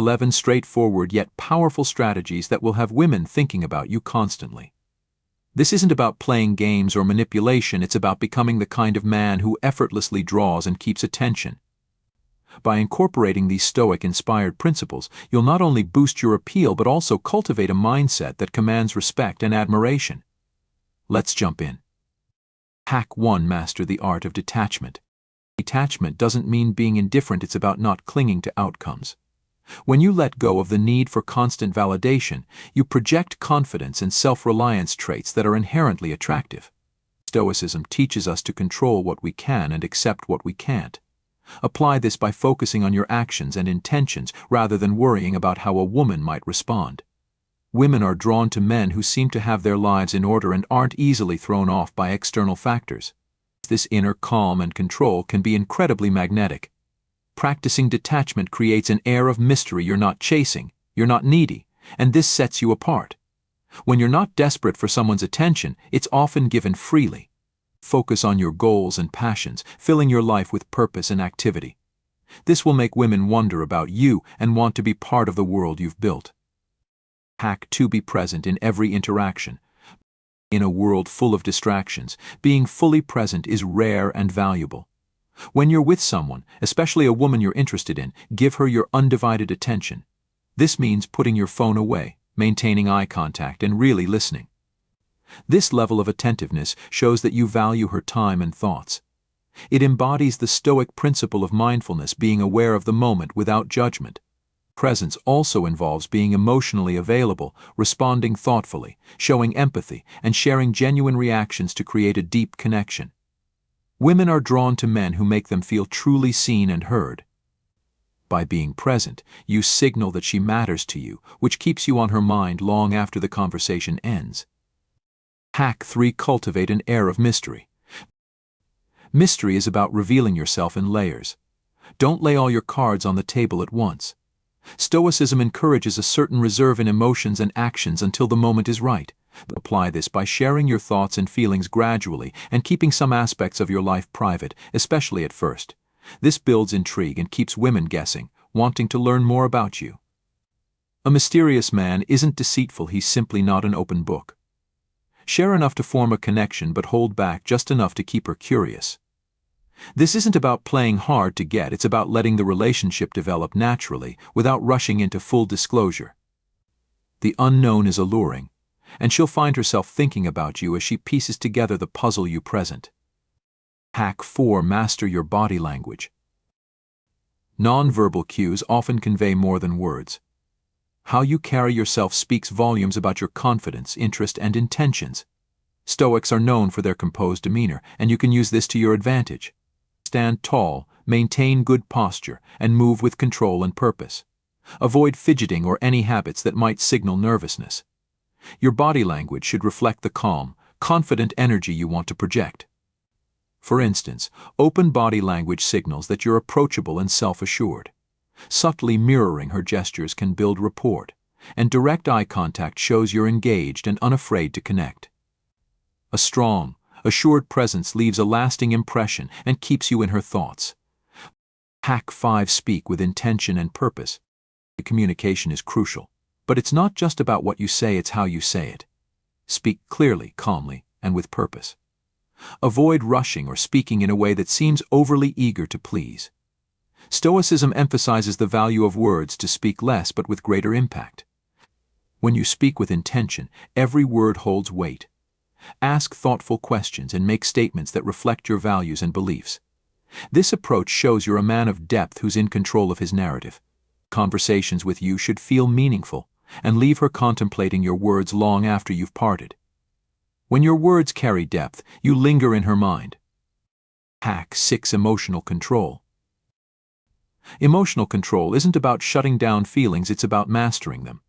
11 straightforward yet powerful strategies that will have women thinking about you constantly. This isn't about playing games or manipulation, it's about becoming the kind of man who effortlessly draws and keeps attention. By incorporating these Stoic-inspired principles, you'll not only boost your appeal but also cultivate a mindset that commands respect and admiration. Let's jump in. Hack 1. Master the art of detachment. Detachment doesn't mean being indifferent, it's about not clinging to outcomes. When you let go of the need for constant validation, you project confidence and self-reliance traits that are inherently attractive. Stoicism teaches us to control what we can and accept what we can't. Apply this by focusing on your actions and intentions rather than worrying about how a woman might respond. Women are drawn to men who seem to have their lives in order and aren't easily thrown off by external factors. This inner calm and control can be incredibly magnetic. Practicing detachment creates an air of mystery. You're not chasing, you're not needy, and this sets you apart. When you're not desperate for someone's attention, it's often given freely. Focus on your goals and passions, filling your life with purpose and activity. This will make women wonder about you and want to be part of the world you've built. Hack 2. Be present in every interaction. In a world full of distractions, being fully present is rare and valuable. When you're with someone, especially a woman you're interested in, give her your undivided attention. This means putting your phone away, maintaining eye contact, and really listening. This level of attentiveness shows that you value her time and thoughts. It embodies the Stoic principle of mindfulness, being aware of the moment without judgment. Presence also involves being emotionally available, responding thoughtfully, showing empathy, and sharing genuine reactions to create a deep connection. Women are drawn to men who make them feel truly seen and heard. By being present, you signal that she matters to you, which keeps you on her mind long after the conversation ends. Hack 3. Cultivate an air of mystery. Mystery is about revealing yourself in layers. Don't lay all your cards on the table at once. Stoicism encourages a certain reserve in emotions and actions until the moment is right. Apply this by sharing your thoughts and feelings gradually and keeping some aspects of your life private, especially at first. This builds intrigue and keeps women guessing, wanting to learn more about you. A mysterious man isn't deceitful, he's simply not an open book. Share enough to form a connection, but hold back just enough to keep her curious. This isn't about playing hard to get, it's about letting the relationship develop naturally without rushing into full disclosure. The unknown is alluring, and she'll find herself thinking about you as she pieces together the puzzle you present. Hack 4. Master your body language. Non-verbal cues often convey more than words. How you carry yourself speaks volumes about your confidence, interest, and intentions. Stoics are known for their composed demeanor, and you can use this to your advantage. Stand tall, maintain good posture, and move with control and purpose. Avoid fidgeting or any habits that might signal nervousness. Your body language should reflect the calm, confident energy you want to project. For instance, open body language signals that you're approachable and self-assured. Subtly mirroring her gestures can build rapport, and direct eye contact shows you're engaged and unafraid to connect. A strong, assured presence leaves a lasting impression and keeps you in her thoughts. Hack 5. Speak with intention and purpose. Communication is crucial, but it's not just about what you say, it's how you say it. Speak clearly, calmly, and with purpose. Avoid rushing or speaking in a way that seems overly eager to please. Stoicism emphasizes the value of words to speak less but with greater impact. When you speak with intention, every word holds weight. Ask thoughtful questions and make statements that reflect your values and beliefs. This approach shows you're a man of depth who's in control of his narrative. Conversations with you should feel meaningful and leave her contemplating your words long after you've parted. When your words carry depth, you linger in her mind. Hack 6. Emotional control. Emotional control isn't about shutting down feelings, it's about mastering them.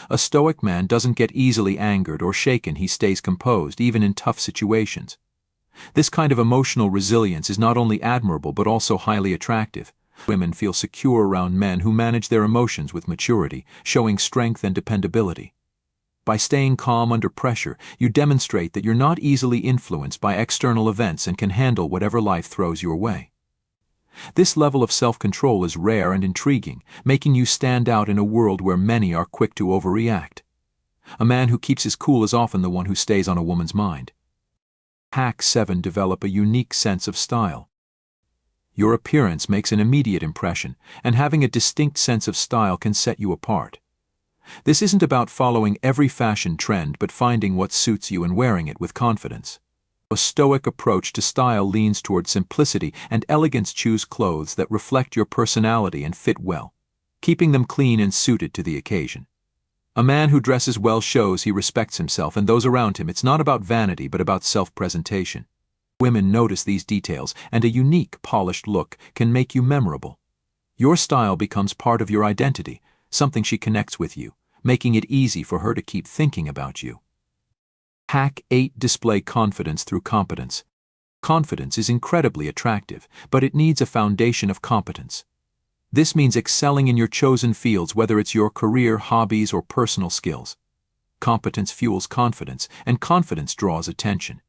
A Stoic man doesn't get easily angered or shaken, he stays composed even in tough situations. This kind of emotional resilience is not only admirable but also highly attractive. Women feel secure around men who manage their emotions with maturity, showing strength and dependability. By staying calm under pressure, you demonstrate that you're not easily influenced by external events and can handle whatever life throws your way. This level of self-control is rare and intriguing, making you stand out in a world where many are quick to overreact. A man who keeps his cool is often the one who stays on a woman's mind. Hack 7. Develop a unique sense of style. Your appearance makes an immediate impression, and having a distinct sense of style can set you apart. This isn't about following every fashion trend but finding what suits you and wearing it with confidence. A Stoic approach to style leans toward simplicity and elegance. Choose clothes that reflect your personality and fit well, keeping them clean and suited to the occasion. A man who dresses well shows he respects himself and those around him. It's not about vanity but about self-presentation. Women notice these details, and a unique, polished look can make you memorable. Your style becomes part of your identity, something she connects with you, making it easy for her to keep thinking about you. Hack 8. Display confidence through competence. Confidence is incredibly attractive, but it needs a foundation of competence. This means excelling in your chosen fields, whether it's your career, hobbies, or personal skills. Competence fuels confidence, and confidence draws attention.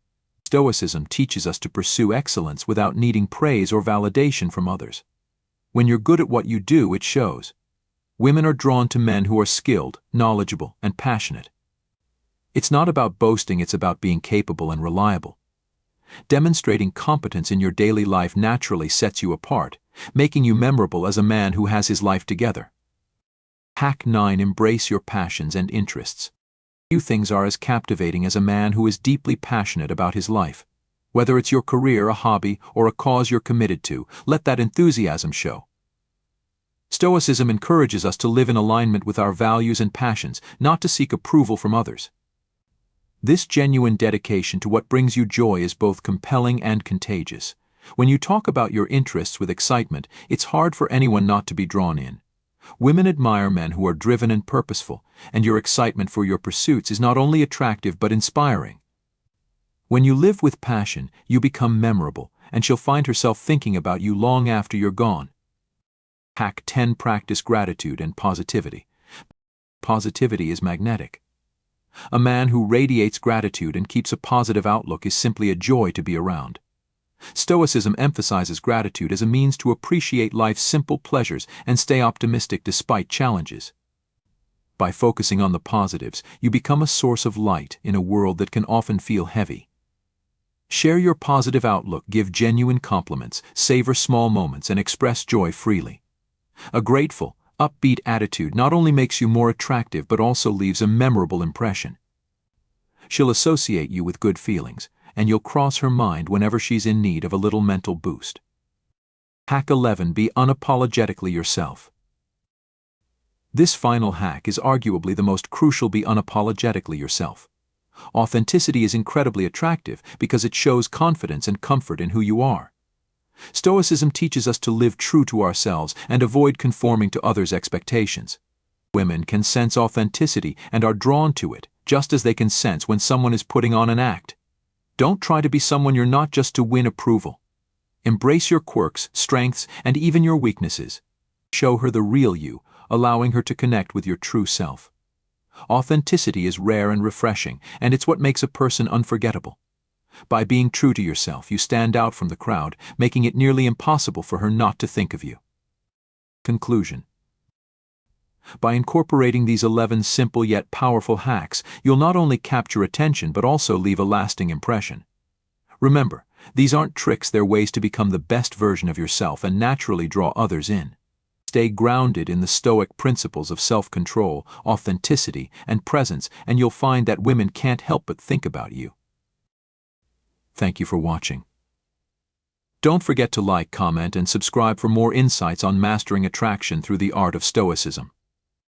Stoicism teaches us to pursue excellence without needing praise or validation from others. When you're good at what you do, it shows. Women are drawn to men who are skilled, knowledgeable, and passionate. It's not about boasting, it's about being capable and reliable. Demonstrating competence in your daily life naturally sets you apart, making you memorable as a man who has his life together. Hack 9. Embrace your passions and interests. Few things are as captivating as a man who is deeply passionate about his life. Whether it's your career, a hobby, or a cause you're committed to, let that enthusiasm show. Stoicism encourages us to live in alignment with our values and passions, not to seek approval from others. This genuine dedication to what brings you joy is both compelling and contagious. When you talk about your interests with excitement, it's hard for anyone not to be drawn in. Women admire men who are driven and purposeful, and your excitement for your pursuits is not only attractive but inspiring. When you live with passion, you become memorable, and she'll find herself thinking about you long after you're gone. Hack 10. Practice gratitude and positivity. Positivity is magnetic. A man who radiates gratitude and keeps a positive outlook is simply a joy to be around. Stoicism emphasizes gratitude as a means to appreciate life's simple pleasures and stay optimistic despite challenges. By focusing on the positives, you become a source of light in a world that can often feel heavy. Share your positive outlook, give genuine compliments, savor small moments, and express joy freely. A grateful, upbeat attitude not only makes you more attractive but also leaves a memorable impression. She'll associate you with good feelings, and you'll cross her mind whenever she's in need of a little mental boost. Hack 11. Be unapologetically yourself. This final hack is arguably the most crucial. Be unapologetically yourself. Authenticity is incredibly attractive because it shows confidence and comfort in who you are. Stoicism teaches us to live true to ourselves and avoid conforming to others' expectations. Women can sense authenticity and are drawn to it, just as they can sense when someone is putting on an act. Don't try to be someone you're not just to win approval. Embrace your quirks, strengths, and even your weaknesses. Show her the real you, allowing her to connect with your true self. Authenticity is rare and refreshing, and it's what makes a person unforgettable. By being true to yourself, you stand out from the crowd, making it nearly impossible for her not to think of you. Conclusion. By incorporating these 11 simple yet powerful hacks, you'll not only capture attention but also leave a lasting impression. Remember, these aren't tricks, they're ways to become the best version of yourself and naturally draw others in. Stay grounded in the Stoic principles of self-control, authenticity, and presence, and you'll find that women can't help but think about you. Thank you for watching. Don't forget to like, comment, and subscribe for more insights on mastering attraction through the art of Stoicism.